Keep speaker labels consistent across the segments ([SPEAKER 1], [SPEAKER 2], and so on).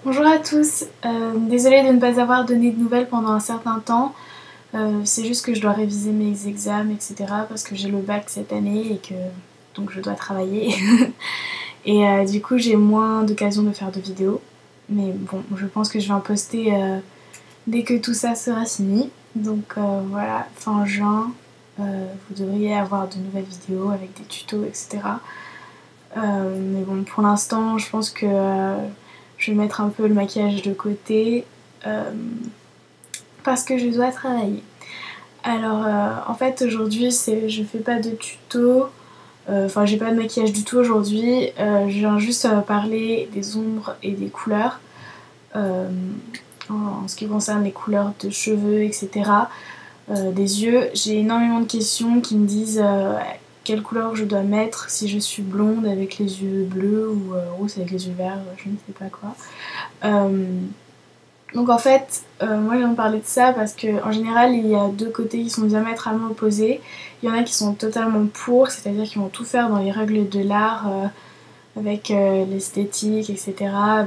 [SPEAKER 1] Bonjour à tous, désolée de ne pas avoir donné de nouvelles pendant un certain temps. C'est juste que je dois réviser mes examens, etc. parce que j'ai le bac cette année et que donc je dois travailler. Et du coup j'ai moins d'occasion de faire de vidéos. Mais bon, je pense que je vais en poster dès que tout ça sera fini. Donc voilà, fin juin, vous devriez avoir de nouvelles vidéos avec des tutos, etc. Mais bon, pour l'instant, je pense que je vais mettre un peu le maquillage de côté parce que je dois travailler. Alors, en fait, aujourd'hui, je fais pas de tuto. Enfin, j'ai pas de maquillage du tout aujourd'hui. Je viens juste parler des ombres et des couleurs. euh, en ce qui concerne les couleurs de cheveux, etc. Des yeux. J'ai énormément de questions qui me disent quelle couleur je dois mettre si je suis blonde avec les yeux bleus ou rousse avec les yeux verts, je ne sais pas quoi. Donc en fait, moi je viens de parler de ça parce qu'en général il y a deux côtés qui sont diamétralement opposés. Il y en a qui sont totalement pour, c'est-à-dire qu'ils vont tout faire dans les règles de l'art avec l'esthétique, etc.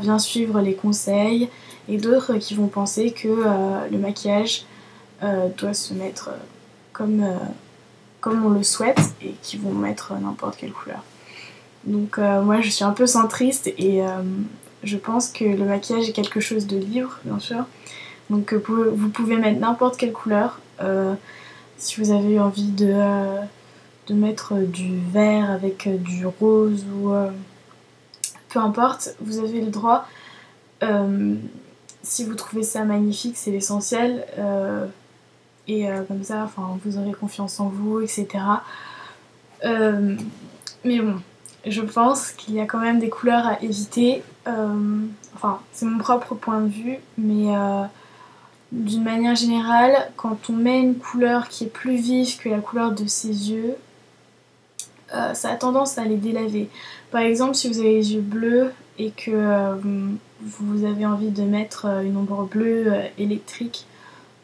[SPEAKER 1] Bien suivre les conseils. Et d'autres qui vont penser que le maquillage doit se mettre comme on le souhaite et qui vont mettre n'importe quelle couleur. Donc moi je suis un peu centriste et je pense que le maquillage est quelque chose de libre, bien sûr. Donc vous pouvez mettre n'importe quelle couleur. Si vous avez envie de mettre du vert avec du rose ou peu importe, vous avez le droit. Si vous trouvez ça magnifique, c'est l'essentiel. Et comme ça, enfin, vous aurez confiance en vous, etc. Mais bon, je pense qu'il y a quand même des couleurs à éviter. Enfin, c'est mon propre point de vue, mais d'une manière générale, quand on met une couleur qui est plus vive que la couleur de ses yeux, ça a tendance à les délaver. Par exemple, si vous avez les yeux bleus et que vous avez envie de mettre une ombre bleue électrique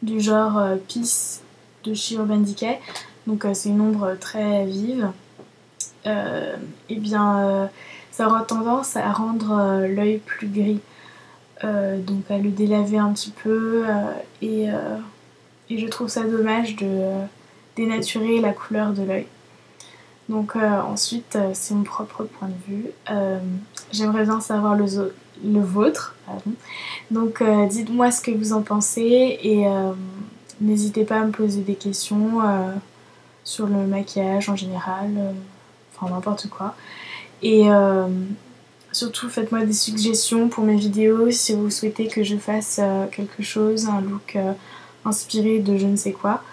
[SPEAKER 1] du genre Peace de chez Urban Decay, donc c'est une ombre très vive, et bien ça aura tendance à rendre l'œil plus gris, donc à le délaver un petit peu, et je trouve ça dommage de dénaturer la couleur de l'œil. Donc ensuite, c'est mon propre point de vue. J'aimerais bien savoir le vôtre. Pardon. Donc dites-moi ce que vous en pensez et n'hésitez pas à me poser des questions sur le maquillage en général, enfin n'importe quoi. Et surtout faites-moi des suggestions pour mes vidéos si vous souhaitez que je fasse quelque chose, un look inspiré de je ne sais quoi.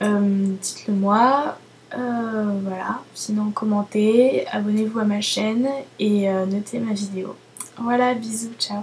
[SPEAKER 1] Dites-le moi. Voilà, sinon commentez, abonnez-vous à ma chaîne et notez ma vidéo. Voilà, bisous, ciao.